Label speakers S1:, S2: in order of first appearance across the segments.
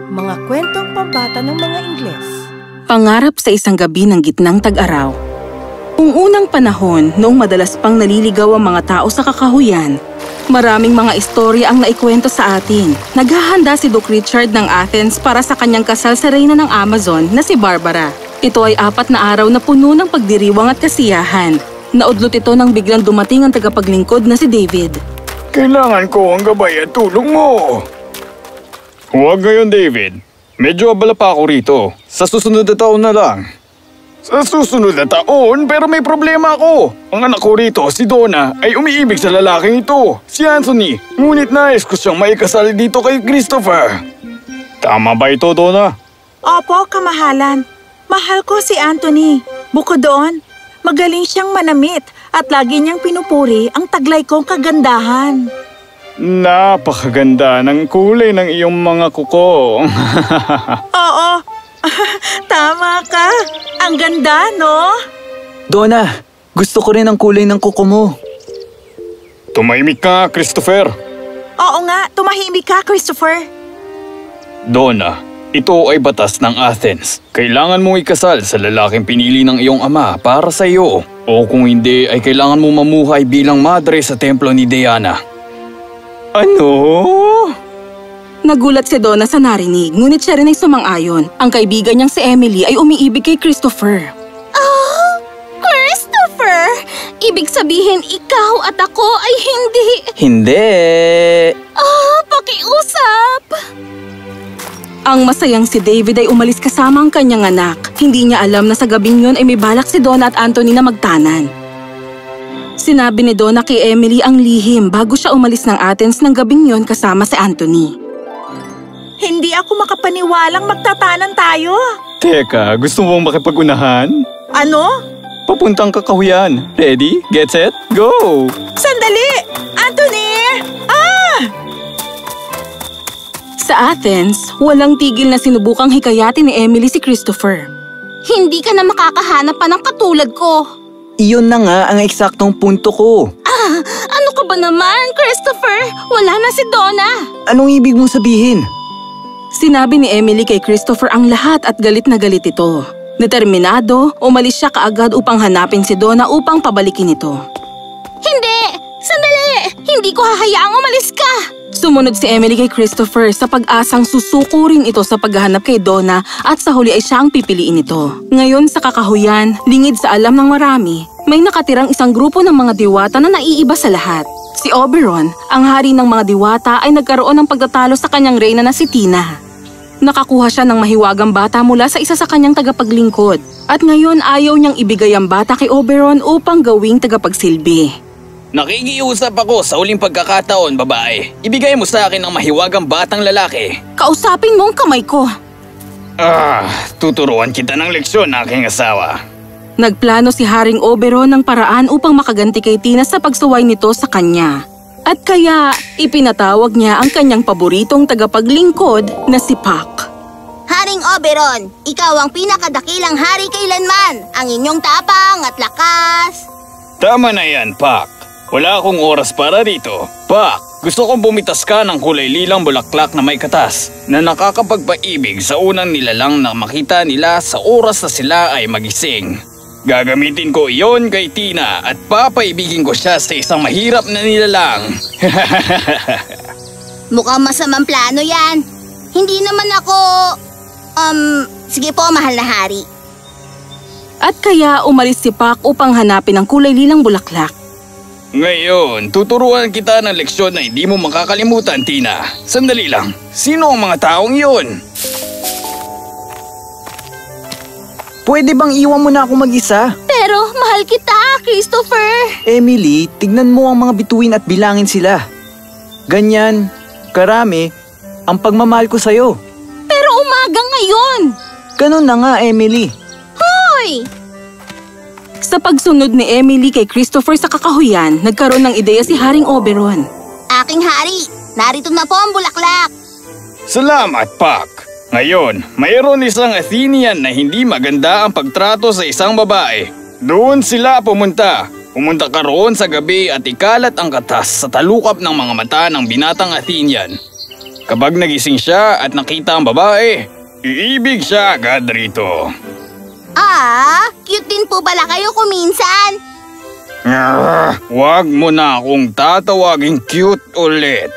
S1: Mga kwentong pambata ng mga Ingles.
S2: Pangarap sa isang gabi ng gitnang tag-araw. Noong unang panahon, noong madalas pang naliligaw ang mga tao sa kakahuyan, maraming mga istorya ang naikwento sa atin. Naghahanda si Duke Richard ng Athens para sa kanyang kasal sa reyna ng Amazon na si Barbara. Ito ay 4 na araw na puno ng pagdiriwang at kasiyahan. Naudlot ito nang biglang dumating ang tagapaglingkod na si David.
S3: Kailangan ko ang gabay at tulong mo. Huwag ngayon, David. Medyo abala pa ako rito. Sa susunod na taon na lang. Sa susunod na taon? Pero may problema ako. Ang anak ko rito, si Donna, ay umiibig sa lalaking ito, si Anthony. Ngunit nais ko siyang maikasal dito kay Christopher. Tama ba ito, Donna?
S4: Opo, kamahalan. Mahal ko si Anthony. Bukod doon, magaling siyang manamit at lagi niyang pinupuri ang taglay kong kagandahan.
S3: Napakaganda ng kulay ng iyong mga kuko.
S4: Oo, tama ka. Ang ganda, no?
S5: Donna, gusto ko rin ang kulay ng kuko mo.
S3: Tumahimik ka, Christopher.
S4: Oo nga, tumahimik ka, Christopher.
S3: Donna, ito ay batas ng Athens. Kailangan mong ikasal sa lalaking pinili ng iyong ama para sa iyo. O kung hindi, ay kailangan mong mamuhay bilang madre sa templo ni Diana. Ano?
S2: Nagulat si Donna sa narinig, ngunit siya rin ay sumang-ayon. Ang kaibigan niyang si Emily ay umiibig kay Christopher.
S6: Oh, Christopher! Ibig sabihin ikaw at ako ay hindi...
S5: Hindi!
S6: Pakiusap!
S2: Ang masayang si David ay umalis kasama ang kanyang anak. Hindi niya alam na sa gabing yun ay may balak si Donna at Anthony na magtanan. Sinabi ni Donna kay Emily ang lihim bago siya umalis ng Athens ng gabing yon kasama si Anthony.
S4: Hindi ako makapaniwalang magtatanan tayo.
S3: Teka, gusto mong makipag-unahan?
S4: Ano?
S3: Papuntang kakahuyan. Ready? Get set? Go!
S4: Sandali! Anthony!
S2: Sa Athens, walang tigil na sinubukang hikayatin ni Emily si Christopher.
S6: Hindi ka na makakahanap pa ng katulad ko.
S5: Iyon na nga ang eksaktong punto ko.
S6: Ano ka ba naman, Christopher? Wala na si Donna.
S5: Anong ibig mong sabihin?
S2: Sinabi ni Emily kay Christopher ang lahat at galit na galit ito. Determinado, umalis siya kaagad upang hanapin si Donna upang pabalikin ito.
S6: Hindi! Sandali! Hindi ko hahayaang umalis ka!
S2: Sumunod si Emily kay Christopher sa pag-asang susuko rin ito sa paghahanap kay Donna at sa huli ay siya ang pipiliin nito. Ngayon sa kakahuyan, lingid sa alam ng marami, may nakatirang isang grupo ng mga diwata na naiiba sa lahat. Si Oberon, ang hari ng mga diwata, ay nagkaroon ng pagtatalo sa kanyang reyna na si Tina. Nakakuha siya ng mahiwagang bata mula sa isa sa kanyang tagapaglingkod at ngayon ayaw niyang ibigay ang bata kay Oberon upang gawing tagapagsilbi.
S7: Nakikiusap ako sa uling pagkakataon, babae. Ibigay mo sa akin ang mahiwagang batang lalaki.
S2: Kausapin mo ang kamay ko.
S3: Tuturuan kita ng leksyon, aking asawa.
S2: Nagplano si Haring Oberon ng paraan upang makaganti kay Tina sa pagsuway nito sa kanya. At kaya, ipinatawag niya ang kanyang paboritong tagapaglingkod na si Puck.
S6: Haring Oberon, ikaw ang pinakadakilang hari kailanman. Ang inyong tapang at lakas.
S3: Tama na yan, Puck. Wala akong oras para dito. Puck, gusto kong bumitas ka ng kulay lilang bulaklak na may katas na nakakapagpaibig sa unang nilalang na makita nila sa oras na sila ay magising. Gagamitin ko iyon kay Tina at papaibigin ko siya sa isang mahirap na nilalang.
S6: Mukhang masamang plano yan. Hindi naman ako... sige po, mahal na hari.
S2: At kaya umalis si Puck upang hanapin ang kulay lilang bulaklak.
S3: Ngayon, tuturuan kita ng leksyon na hindi mo makakalimutan, Tina. Sandali lang, sino ang mga taong yun?
S5: Pwede bang iwan mo na ako mag-isa?
S6: Pero mahal kita, Christopher.
S5: Emily, tignan mo ang mga bituin at bilangin sila. Ganyan, karami, ang pagmamahal ko sa'yo.
S6: Pero umaga ngayon.
S5: Ganun na nga, Emily.
S6: Hoy!
S2: Sa pagsunod ni Emily kay Christopher sa kakahuyan, nagkaroon ng ideya si Haring Oberon.
S6: Aking hari, narito na po ang bulaklak.
S3: Salamat, Puck. Ngayon, mayroon isang Athenian na hindi maganda ang pagtrato sa isang babae. Doon sila pumunta. Pumunta ka roon sa gabi at ikalat ang katas sa talukap ng mga mata ng binatang Athenian. Kapag nagising siya at nakita ang babae, iibig siya agad rito.
S6: Cute din po pala kayo kuminsan.
S3: Huwag mo na akong tatawaging cute ulit.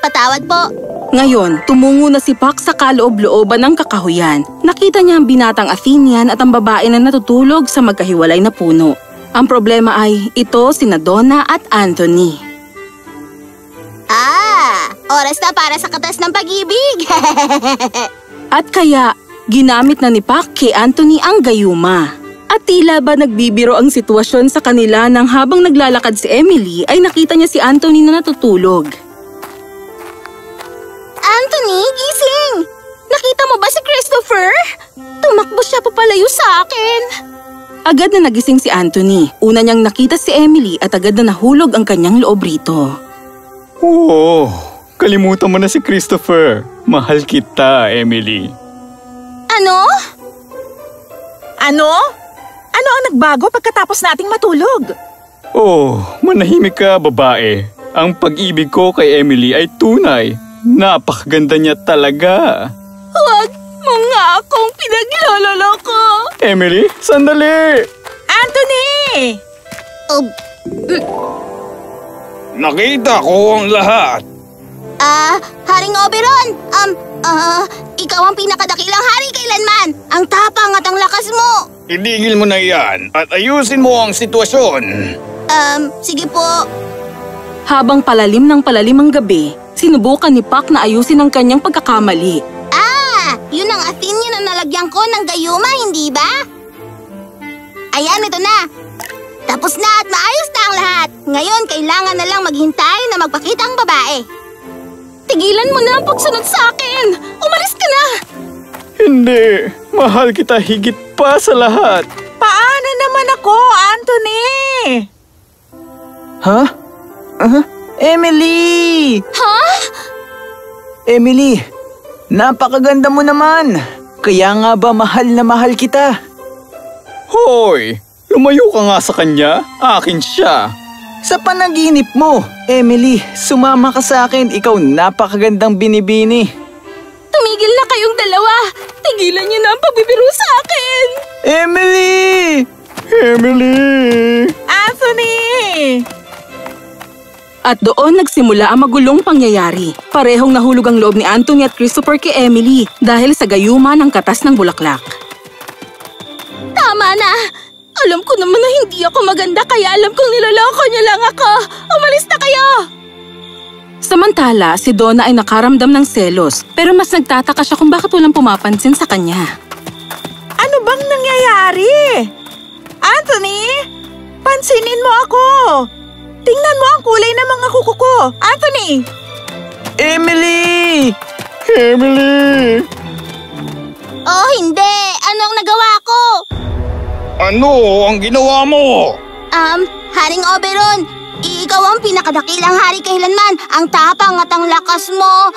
S6: Patawad po.
S2: Ngayon, tumungo na si Puck sa kaloob-looban ng kakahuyan. Nakita niya ang binatang Athenian at ang babae na natutulog sa magkahiwalay na puno. Ang problema ay ito sina Donna at Anthony.
S6: Oras na para sa katas ng pag-ibig.
S2: At kaya, ginamit na ni Puck kay Anthony ang gayuma. At tila ba nagbibiro ang sitwasyon sa kanila nang habang naglalakad si Emily ay nakita niya si Anthony na natutulog.
S6: Anthony, gising! Nakita mo ba si Christopher? Tumakbo siya papalayo sa akin.
S2: Agad na nagising si Anthony. Una niyang nakita si Emily at agad na nahulog ang kanyang loob rito.
S3: Oh, kalimutan mo na si Christopher. Mahal kita, Emily.
S6: Ano?
S4: Ano? Ano ang nagbago pagkatapos nating matulog?
S3: Oh, manahimik ka, babae. Ang pag-ibig ko kay Emily ay tunay. Napakaganda niya talaga.
S2: Huwag mo nga akong pinagloloko.
S3: Emily, sandali!
S4: Anthony!
S3: Nakita ko ang lahat.
S6: Haring Oberon, ikaw ang pinakadakilang hari kailanman. Ang tapang at ang lakas mo.
S3: Itigil mo na yan at ayusin mo ang sitwasyon.
S6: Sige po.
S2: Habang palalim ng palalim ang gabi, sinubukan ni Puck na ayusin ang kanyang pagkakamali.
S6: Yun ang Athenian na nalagyan ko ng gayuma, hindi ba? Ayan, ito na. Tapos na at maayos na ang lahat. Ngayon, kailangan na lang maghintay na magpakita ang babae. Tigilan mo na ang pagsunod sa akin! Umalis ka na!
S3: Hindi, mahal kita higit pa sa lahat.
S4: Paano naman ako, Anthony?
S5: Ha? Emily!
S6: Ha?
S5: Emily, napakaganda mo naman. Kaya nga ba mahal na mahal kita?
S3: Hoy, lumayo ka nga sa kanya. Akin siya.
S5: Sa panaginip mo, Emily, sumama ka sa akin. Ikaw napakagandang binibini.
S6: Tumigil na kayong dalawa. Tigilan niyo na ang pagbibiro sa akin.
S5: Emily!
S3: Emily!
S4: Anthony!
S2: At doon nagsimula ang magulong pangyayari. Parehong nahulog ang loob ni Anthony at Christopher kay Emily dahil sa gayuma ng katas ng bulaklak.
S6: Tama na. Alam ko naman na hindi ako maganda kaya alam kong niloloko niyo lang ako. Umalis na kayo!
S2: Samantala, si Donna ay nakaramdam ng selos pero mas nagtataka siya kung bakit walang pumapansin sa kanya.
S4: Ano bang nangyayari? Anthony! Pansinin mo ako! Tingnan mo ang kulay ng mga kuko ko! Anthony!
S5: Emily!
S3: Emily!
S6: Oh, hindi! Anong nagawa ko?
S3: Ano ang ginawa mo?
S6: Haring Oberon, ikaw ang pinakadakilang hari kailanman. Ang tapang at ang lakas mo.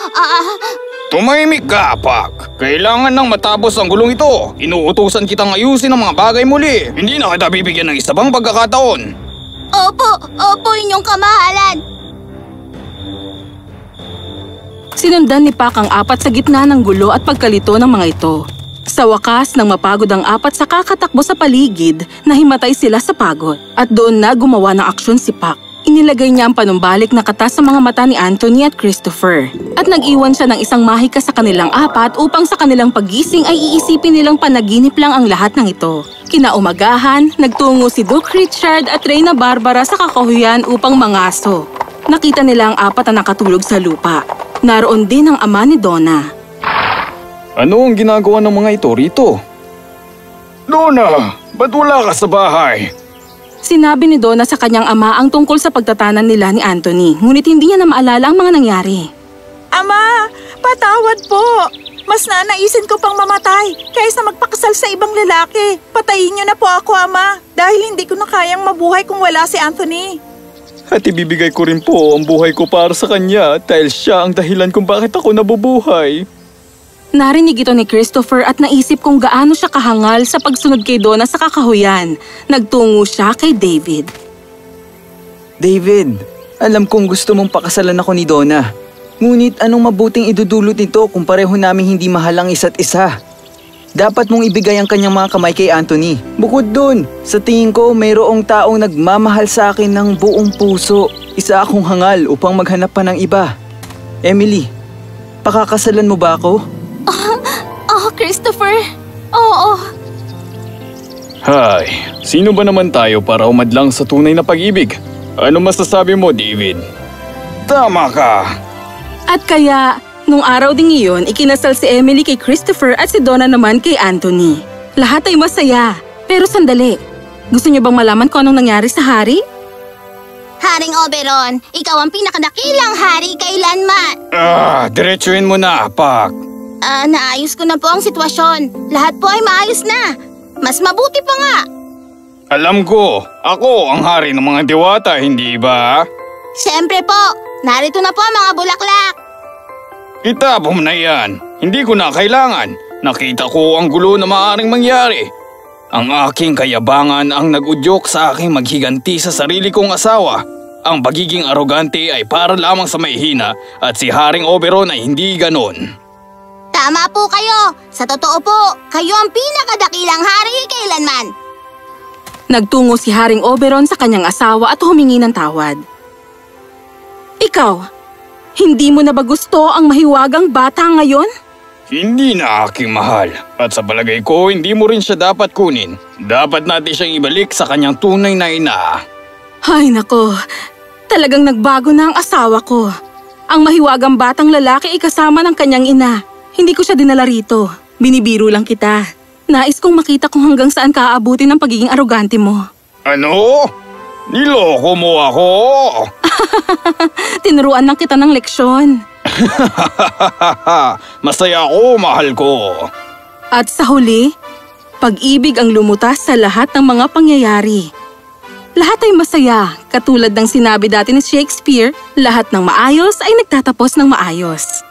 S3: Tumahimik ka, Puck. Kailangan nang matapos ang gulong ito. Inuutusan kitang ayusin ang mga bagay muli. Hindi na kita bibigyan ng isa pang pagkakataon.
S6: Opo, inyong kamahalan.
S2: Sinundan ni Puck ang apat sa gitna ng gulo at pagkalito ng mga ito. Sa wakas, nang mapagod ang apat sa kakatakbo sa paligid, nahimatay sila sa pagod. At doon na gumawa ng aksyon si Puck. Inilagay niya ang panumbalik na katas sa mga mata ni Anthony at Christopher. At nag-iwan siya ng isang mahika sa kanilang apat upang sa kanilang paggising ay iisipin nilang panaginip lang ang lahat ng ito. Kinaumagahan, nagtungo si Duke Richard at Reyna Barbara sa kakahuyan upang mangaso. Nakita nila ang apat na nakatulog sa lupa. Naroon din ang ama ni Donna.
S3: Ano ang ginagawa ng mga ito rito? Donna, ba't wala ka sa bahay?
S2: Sinabi ni Donna sa kanyang ama ang tungkol sa pagtatanan nila ni Anthony, ngunit hindi niya na maalala ang mga nangyari.
S4: Ama, patawad po. Mas nanaisin ko pang mamatay kaysa magpakasal sa ibang lalaki. Patayin niyo na po ako, Ama, dahil hindi ko na kayang mabuhay kung wala si Anthony.
S3: At ibibigay ko rin po ang buhay ko para sa kanya dahil siya ang dahilan kung bakit ako nabubuhay.
S2: Narinig ito ni Christopher at naisip kung gaano siya kahangal sa pagsunod kay Donna sa kakahuyan. Nagtungo siya kay David.
S5: David, alam kong gusto mong pakasalan ako ni Donna. Ngunit anong mabuting idudulot nito kung pareho namin hindi mahal ang isa't isa? Dapat mong ibigay ang kanyang mga kamay kay Anthony. Bukod dun, sa tingin ko mayroong taong nagmamahal sa akin ng buong puso. Isa akong hangal upang maghanap pa ng iba. Emily, pakakasalan mo ba ako?
S2: Oh, Christopher. Oo.
S3: Hay, sino ba naman tayo para umadlang sa tunay na pag-ibig? Ano masasabi mo, David? Tama ka.
S2: At kaya, nung araw ding iyon, ikinasal si Emily kay Christopher at si Donna naman kay Anthony. Lahat ay masaya. Pero sandali, gusto niyo bang malaman kung anong nangyari sa hari?
S6: Haring Oberon, ikaw ang pinakadakilang hari kailanman.
S3: Diretsuhin mo na, Pak.
S6: Naayos ko na po ang sitwasyon. Lahat po ay maayos na. Mas mabuti pa nga.
S3: Alam ko, ako ang hari ng mga diwata, hindi ba?
S6: Siyempre po, narito na po ang mga bulaklak.
S3: Itapon mo na yan. Hindi ko na kailangan. Nakita ko ang gulo na maaaring mangyari. Ang aking kayabangan ang nag-udyok sa aking maghiganti sa sarili kong asawa. Ang pagiging arogante ay para lamang sa mahihina at si Haring Oberon ay hindi ganon.
S6: Tama po kayo. Sa totoo po, kayo ang pinakadakilang hari kailanman.
S2: Nagtungo si Haring Oberon sa kanyang asawa at humingi ng tawad. Ikaw, hindi mo na ba gusto ang mahiwagang bata ngayon?
S3: Hindi na aking mahal. At sa palagay ko, hindi mo rin siya dapat kunin. Dapat natin siyang ibalik sa kanyang tunay na ina.
S2: Ay nako, talagang nagbago na ang asawa ko. Ang mahiwagang batang lalaki ay kasama ng kanyang ina. Hindi ko siya dinala rito. Binibiro lang kita. Nais kong makita kung hanggang saan ka aabutin ng pagiging arogante mo.
S3: Ano? Niloko mo ako?
S2: Tinuruan lang kita ng leksyon.
S3: Masaya ako, mahal ko.
S2: At sa huli, pag-ibig ang lumutas sa lahat ng mga pangyayari. Lahat ay masaya, katulad ng sinabi dati ni Shakespeare, lahat ng maayos ay nagtatapos ng maayos.